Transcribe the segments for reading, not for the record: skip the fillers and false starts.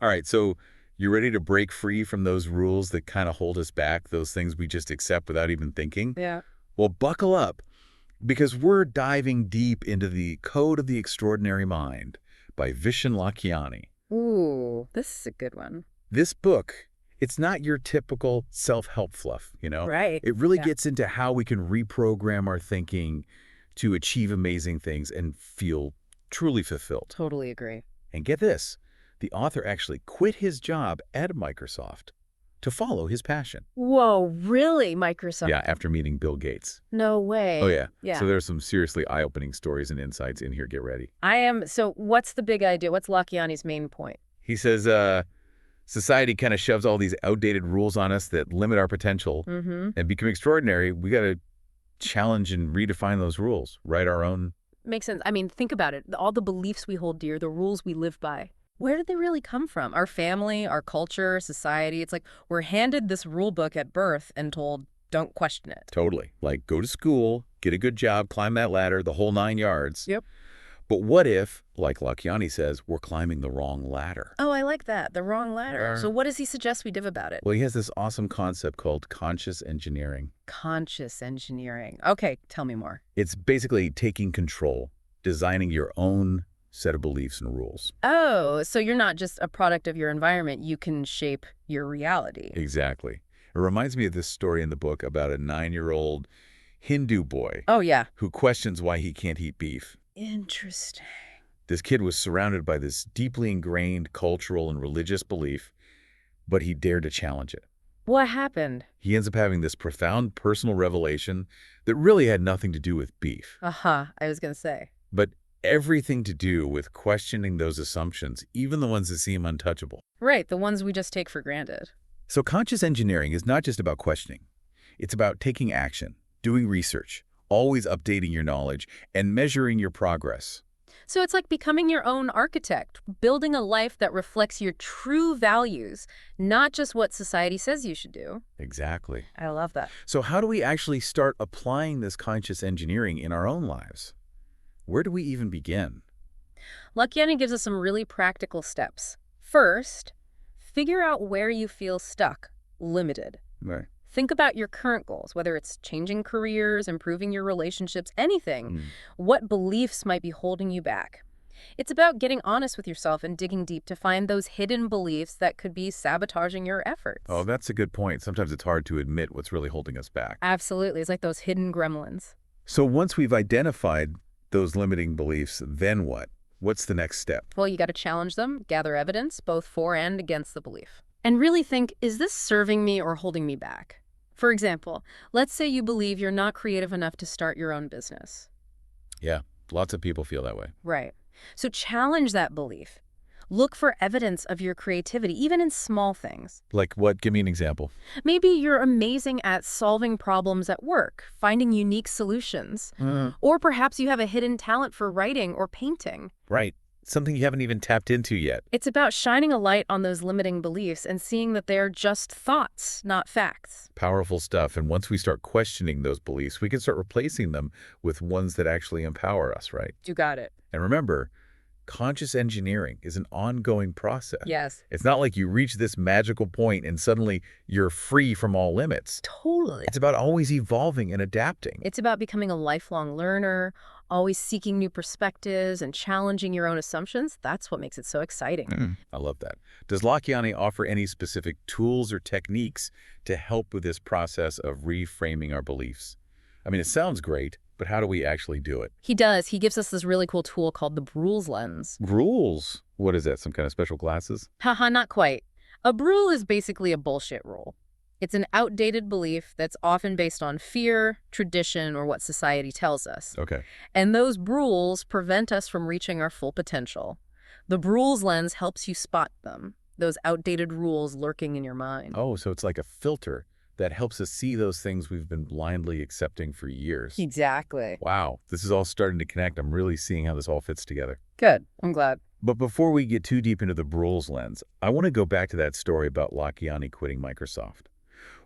All right, so you ready to break free from those rules that kind of hold us back, those things we just accept without even thinking? Yeah. Well, buckle up, because we're diving deep into the Code of the Extraordinary Mind by Vishen Lakhiani. Ooh, this is a good one. This book, it's not your typical self-help fluff, Right. It really Yeah. gets into how we can reprogram our thinking to achieve amazing things and feel truly fulfilled. Totally agree. And get this, the author actually quit his job at Microsoft to follow his passion. Whoa, really, Microsoft? Yeah, after meeting Bill Gates. No Oh, way. yeah. Yeah. So there's some seriously eye-opening stories and insights in here. Get ready. So what's the big idea? What's Lakhiani's main point? He says, society kind of shoves all these outdated rules on us that limit our potential. Mm-hmm. And become extraordinary, we got to challenge and redefine those rules, write our own. Makes sense. I mean, think about it. All the beliefs we hold dear, the rules we live by. Where did they really come from? Our family, our culture, society. It's like we're handed this rule book at birth and told, don't question it. Totally. Like, go to school, get a good job, climb that ladder, the whole 9 yards. Yep. But what if, like Lakhiani says, we're climbing the wrong ladder? Oh, I like that. The wrong ladder. So what does he suggest we do about it? Well, he has this awesome concept called conscious engineering. Conscious engineering. Okay, tell me more. It's basically taking control, designing your own set of beliefs and rules. Oh, so you're not just a product of your environment. You can shape your reality. Exactly. It reminds me of this story in the book about a 9-year-old Hindu boy Oh, yeah. who questions why he can't eat beef. Interesting. This kid was surrounded by this deeply ingrained cultural and religious belief, but he dared to challenge it. What happened? He ends up having this profound personal revelation that really had nothing to do with beef, I was going to say. but everything to do with questioning those assumptions, even the ones that seem untouchable. Right, the ones we just take for granted. So conscious engineering is not just about questioning. It's about taking action, doing research, always updating your knowledge, and measuring your progress. So it's like becoming your own architect, building a life that reflects your true values, not just what society says you should do. Exactly. I love that. So how do we actually start applying this conscious engineering in our own lives? Where do we even begin? Lakhiani gives us some really practical steps. First, figure out where you feel stuck, limited. Right. Think about your current goals, whether it's changing careers, improving your relationships, anything. What beliefs might be holding you back? It's about getting honest with yourself and digging deep to find those hidden beliefs that could be sabotaging your efforts. Oh, that's a good point. Sometimes it's hard to admit what's really holding us back. Absolutely. It's like those hidden gremlins. So once we've identified those limiting beliefs, then what? What's the next step? Well, you got to challenge them, gather evidence, both for and against the belief. And really think, is this serving me or holding me back? For example, let's say you believe you're not creative enough to start your own business. Yeah, lots of people feel that way. Right. So challenge that belief. Look for evidence of your creativity, even in small things. Like what? Give me an example. Maybe you're amazing at solving problems at work, finding unique solutions. Or perhaps you have a hidden talent for writing or painting. Right. Something you haven't even tapped into yet. It's about shining a light on those limiting beliefs and seeing that they're just thoughts, not facts. Powerful stuff. And once we start questioning those beliefs, we can start replacing them with ones that actually empower us, right? You got it. And remember, conscious engineering is an ongoing process. Yes. It's not like you reach this magical point and suddenly you're free from all limits. Totally. It's about always evolving and adapting. It's about becoming a lifelong learner, always seeking new perspectives and challenging your own assumptions. That's what makes it so exciting. I love that. Does Lakhiani offer any specific tools or techniques to help with this process of reframing our beliefs? I mean, it sounds great, but how do we actually do it? He does. He gives us this really cool tool called the Brule's lens. Rules? What is that, some kind of special glasses? Haha, not quite. A Brule is basically a bullshit rule. It's an outdated belief that's often based on fear, tradition, or what society tells us. Okay. And those rules prevent us from reaching our full potential. The Brule's lens helps you spot them, those outdated rules lurking in your mind. Oh, so it's like a filter that helps us see those things we've been blindly accepting for years. Exactly. Wow, this is all starting to connect. I'm really seeing how this all fits together. Good. I'm glad. But before we get too deep into the Brule's lens, I want to go back to that story about Lakhiani quitting Microsoft.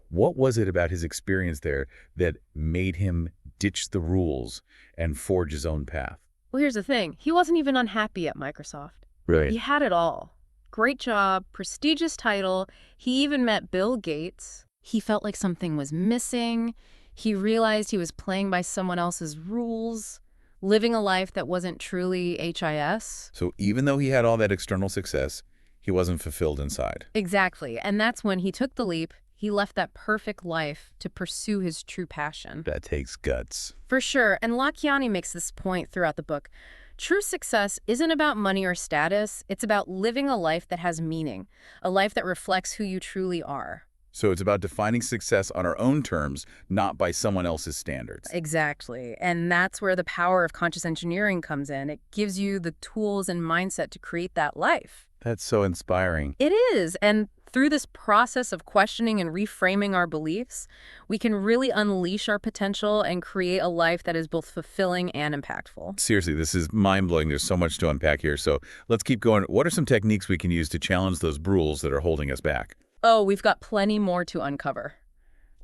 What was it about his experience there that made him ditch the rules and forge his own path? Well, here's the thing. He wasn't even unhappy at Microsoft. He Right. had it all. Great job, prestigious title. He even met Bill Gates. He felt like something was missing. He realized he was playing by someone else's rules, living a life that wasn't truly HIS. So even though he had all that external success, he wasn't fulfilled inside. Exactly. And that's when he took the leap. He left that perfect life to pursue his true passion. That takes guts. For sure. And Lakhiani makes this point throughout the book. True success isn't about money or status. It's about living a life that has meaning, a life that reflects who you truly are. So it's about defining success on our own terms, not by someone else's standards. Exactly. And that's where the power of conscious engineering comes in. It gives you the tools and mindset to create that life. That's so inspiring. It is. And through this process of questioning and reframing our beliefs, we can really unleash our potential and create a life that is both fulfilling and impactful. Seriously, this is mind-blowing. There's so much to unpack here. So let's keep going. What are some techniques we can use to challenge those rules that are holding us back? Oh, we've got plenty more to uncover.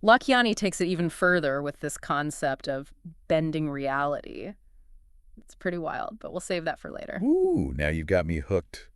Lakhiani takes it even further with this concept of bending reality. It's pretty wild, but we'll save that for later. Ooh, now you've got me hooked.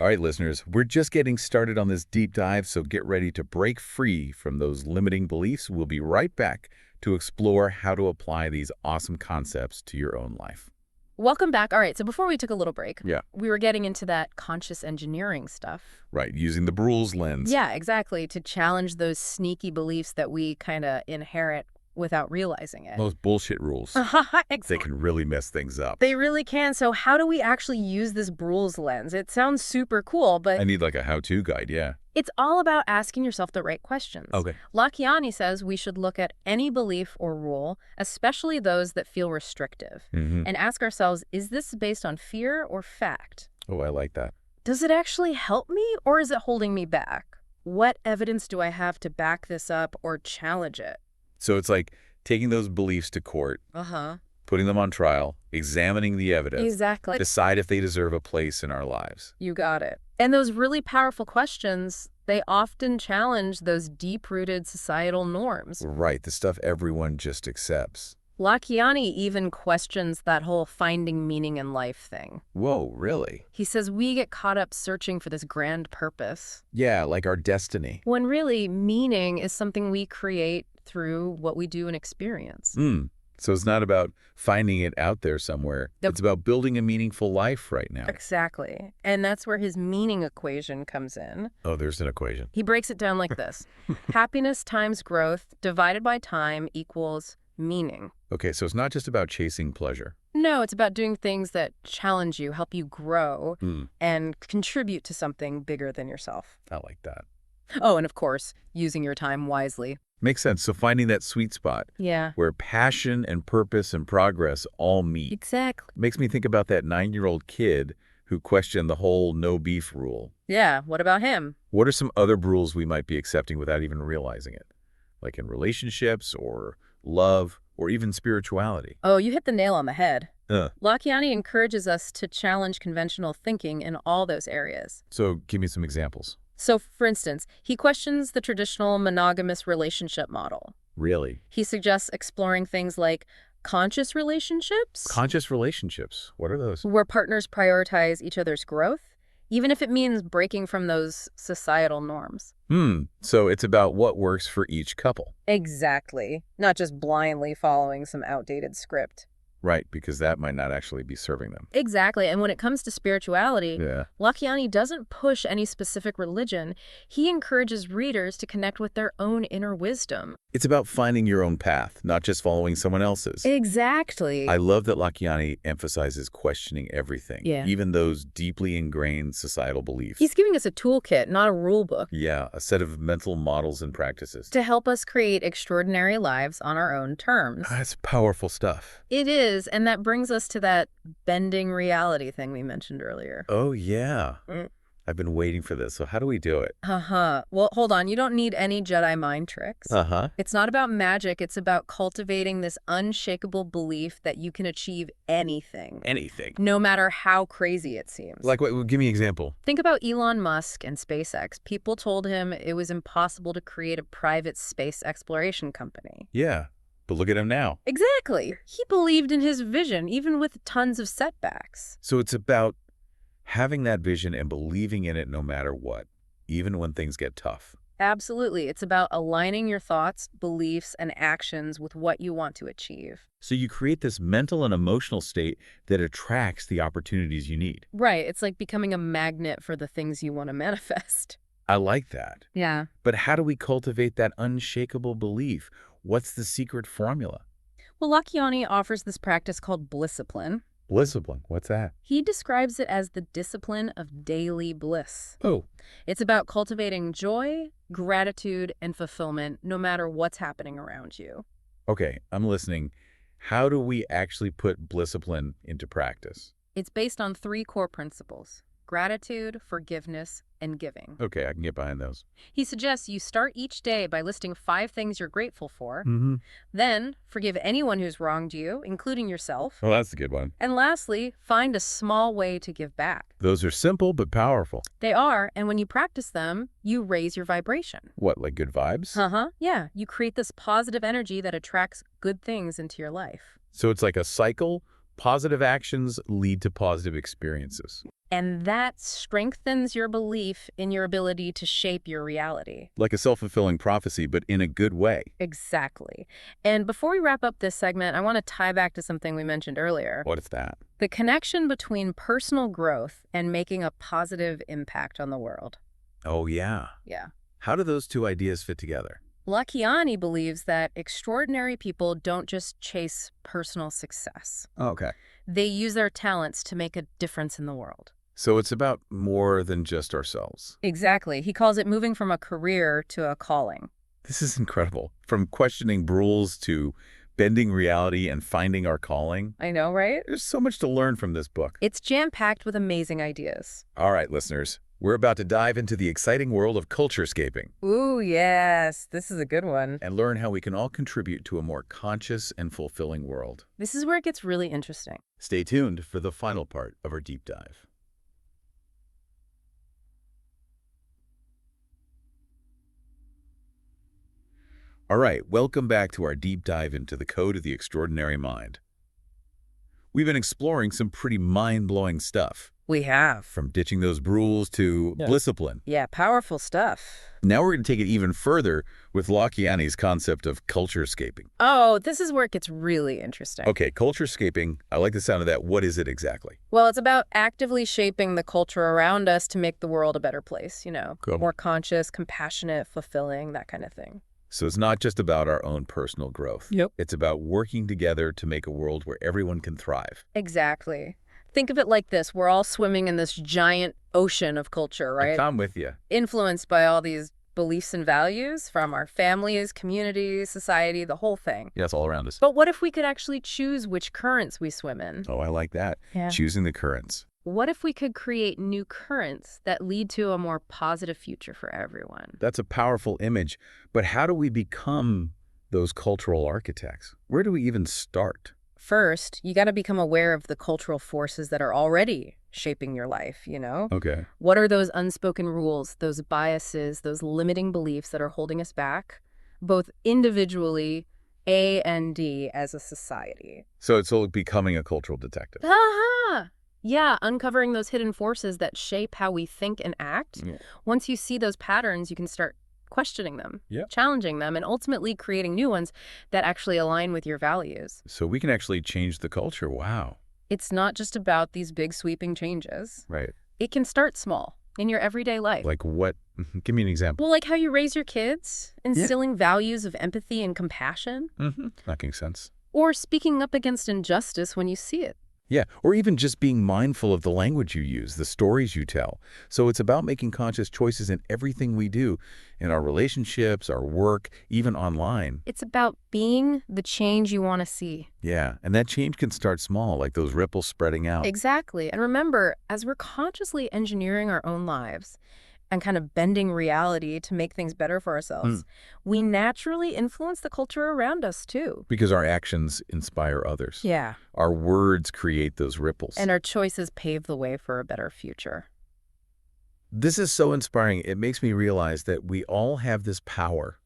All right, listeners, we're just getting started on this deep dive, so get ready to break free from those limiting beliefs. We'll be right back to explore how to apply these awesome concepts to your own life. Welcome back. All right, so before we took a little break, Yeah. we were getting into that conscious engineering stuff. Right, using the rules lens. Yeah, exactly, to challenge those sneaky beliefs that we kind of inherit without realizing it. Those bullshit rules. They Exactly. can really mess things up. They really can. So how do we actually use this rules lens? It sounds super cool, but I need like a how-to guide, yeah. it's all about asking yourself the right questions. Okay. Lakhiani says we should look at any belief or rule, especially those that feel restrictive, and ask ourselves, is this based on fear or fact? Oh, I like that. Does it actually help me or is it holding me back? What evidence do I have to back this up or challenge it? So it's like taking those beliefs to court, Uh-huh. putting them on trial, examining the evidence, Exactly. decide if they deserve a place in our lives. You got it. And those really powerful questions, they often challenge those deep-rooted societal norms. Right, the stuff everyone just accepts. Lakhiani even questions that whole finding meaning in life thing. Whoa, really? He says we get caught up searching for this grand purpose, Yeah, like our destiny. when really meaning is something we create through what we do and experience. So it's not about finding it out there somewhere. Yep. It's about building a meaningful life right now. Exactly. And that's where his meaning equation comes in. Oh, there's an equation. He breaks it down like this. Happiness times growth divided by time equals meaning. Okay, so it's not just about chasing pleasure. No, it's about doing things that challenge you, help you grow, Hmm, and contribute to something bigger than yourself. I like that. Oh, and of course, using your time wisely. Makes sense. So finding that sweet spot Yeah. where passion and purpose and progress all meet. Exactly. Makes me think about that 9-year-old kid who questioned the whole no beef rule. Yeah, what about him? What are some other rules we might be accepting without even realizing it? Like in relationships or love or even spirituality. Oh, you hit the nail on the head. Uh, Lakhiani encourages us to challenge conventional thinking in all those areas. so give me some examples. So, for instance, he questions the traditional monogamous relationship model. Really? He suggests exploring things like conscious relationships, Conscious relationships. What are those? where partners prioritize each other's growth, even if it means breaking from those societal norms. So it's about what works for each couple. Exactly. Not just blindly following some outdated script. Right, because that might not actually be serving them. Exactly. And when it comes to spirituality, Yeah. Lakhiani doesn't push any specific religion. He encourages readers to connect with their own inner wisdom. It's about finding your own path, not just following someone else's. Exactly. I love that Lakhiani emphasizes questioning everything, Yeah. even those deeply ingrained societal beliefs. He's giving us a toolkit, not a rule book, Yeah, a set of mental models and practices. to help us create extraordinary lives on our own terms. That's powerful stuff. It is, and that brings us to that bending reality thing we mentioned earlier. Oh, yeah. Mm. I've been waiting for this. So how do we do it? Uh-huh. Well, hold on. You don't need any Jedi mind tricks. Uh-huh. It's not about magic. It's about cultivating this unshakable belief that you can achieve anything, Anything. no matter how crazy it seems. Like, what? Give me an example. Think about Elon Musk and SpaceX. People told him it was impossible to create a private space exploration company. Yeah, but look at him now. Exactly. He believed in his vision, even with tons of setbacks. So it's about Having that vision and believing in it no matter what, even when things get tough. Absolutely. It's about aligning your thoughts, beliefs, and actions with what you want to achieve. So you create this mental and emotional state that attracts the opportunities you need. Right. It's like becoming a magnet for the things you want to manifest. I like that. Yeah. But how do we cultivate that unshakable belief? What's the secret formula? Well, Lakhiani offers this practice called bliscipline. Bliscipline, what's that? He describes it as the discipline of daily bliss. Oh, It's about cultivating joy, gratitude, and fulfillment no matter what's happening around you. okay, I'm listening. How do we actually put bliscipline into practice? It's based on 3 core principles: gratitude, forgiveness, and giving. Okay, I can get behind those. He suggests you start each day by listing 5 things you're grateful for, Mm-hmm. then forgive anyone who's wronged you, including yourself, Well, that's a good one. and lastly, find a small way to give back. Those are simple but powerful. They are, and when you practice them, you raise your vibration. What, like good vibes? Uh-huh. Yeah, you create this positive energy that attracts good things into your life. So it's like a cycle. Positive actions lead to positive experiences. And that strengthens your belief in your ability to shape your reality. Like a self-fulfilling prophecy, but in a good way. Exactly. And before we wrap up this segment, I want to tie back to something we mentioned earlier. What is that? The connection between personal growth and making a positive impact on the world. Oh, yeah. Yeah. How do those two ideas fit together? Lakhiani believes that extraordinary people don't just chase personal success. Okay. They use their talents to make a difference in the world. So it's about more than just ourselves. Exactly. He calls it moving from a career to a calling. This is incredible. From questioning rules to bending reality and finding our calling. I know, right? There's so much to learn from this book. It's jam-packed with amazing ideas. All right, listeners, we're about to dive into the exciting world of culturescaping Ooh, yes. This is a good one. and learn how we can all contribute to a more conscious and fulfilling world. This is where it gets really interesting. Stay tuned for the final part of our deep dive. All right, welcome back to our deep dive into the code of the extraordinary mind. We've been exploring some pretty mind-blowing stuff, We have. from ditching those rules to bliscipline. Yeah, powerful stuff. Now we're going to take it even further with Lakhiani's concept of culturescaping. Oh, this is where it gets really interesting. Okay, culturescaping, I like the sound of that. What is it exactly? Well, it's about actively shaping the culture around us to make the world a better place, Cool. more conscious, compassionate, fulfilling, that kind of thing. So it's not just about our own personal growth. Yep. It's about working together to make a world where everyone can thrive. Exactly. Think of it like this. We're all swimming in this giant ocean of culture, right? I'm with you. Influenced by all these beliefs and values from our families, communities, society, the whole thing. Yes, all around us. But what if we could actually choose which currents we swim in? Oh, I like that. Yeah. Choosing the currents. What if we could create new currents that lead to a more positive future for everyone? That's a powerful image. But how do we become those cultural architects? Where do we even start? First, you got to become aware of the cultural forces that are already shaping your life, Okay. What are those unspoken rules, those biases, those limiting beliefs that are holding us back, both individually, A and D, as a society? So it's all becoming a cultural detective. Aha! Yeah, uncovering those hidden forces that shape how we think and act. Yeah. Once you see those patterns, you can start questioning them, Yeah. challenging them, and ultimately creating new ones that actually align with your values. So we can actually change the culture. Wow. It's not just about these big sweeping changes. Right. It can start small in your everyday life. Like what? Give me an example. Well, like how you raise your kids, instilling values of empathy and compassion, Making sense. or speaking up against injustice when you see it. Yeah, or even just being mindful of the language you use, the stories you tell. So it's about making conscious choices in everything we do, in our relationships, our work, even online. It's about being the change you want to see. Yeah, and that change can start small, like those ripples spreading out. Exactly. And remember, as we're consciously engineering our own lives and kind of bending reality to make things better for ourselves, we naturally influence the culture around us too. Because our actions inspire others. Yeah. Our words create those ripples. And our choices pave the way for a better future. This is so inspiring. It makes me realize that we all have this power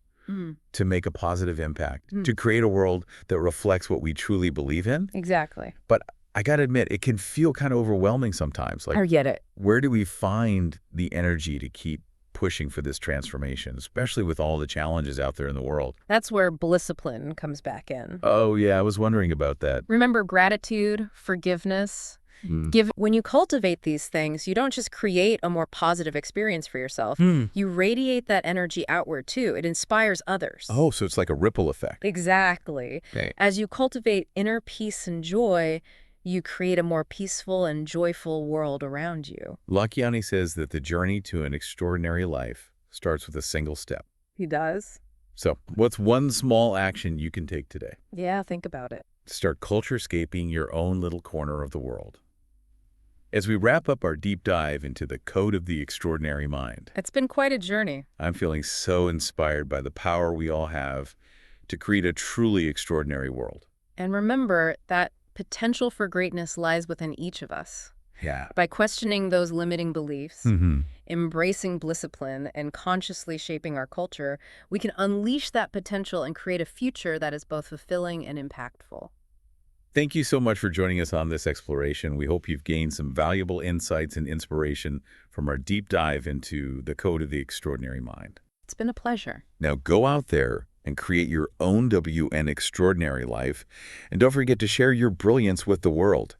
to make a positive impact, to create a world that reflects what we truly believe in. Exactly. But I got to admit, it can feel kind of overwhelming sometimes. Like, I get it. where do we find the energy to keep pushing for this transformation, especially with all the challenges out there in the world? That's where bliscipline comes back in. Oh, yeah, I was wondering about that. Remember gratitude, forgiveness. Mm. When you cultivate these things, you don't just create a more positive experience for yourself. You radiate that energy outward, too. It inspires others. Oh, so it's like a ripple effect. Exactly. Okay. As you cultivate inner peace and joy, you create a more peaceful and joyful world around you. Lakhiani says that the journey to an extraordinary life starts with a single step. He does? So what's one small action you can take today? Yeah, think about it. Start culture-scaping your own little corner of the world. As we wrap up our deep dive into the code of the extraordinary mind, It's been quite a journey. I'm feeling so inspired by the power we all have to create a truly extraordinary world. And remember that potential for greatness lies within each of us. Yeah. By questioning those limiting beliefs, Mm-hmm. embracing bliscipline, and consciously shaping our culture, we can unleash that potential and create a future that is both fulfilling and impactful. Thank you so much for joining us on this exploration. We hope you've gained some valuable insights and inspiration from our deep dive into the code of the extraordinary mind. It's been a pleasure. Now go out there and create your own WN extraordinary life, and don't forget to share your brilliance with the world.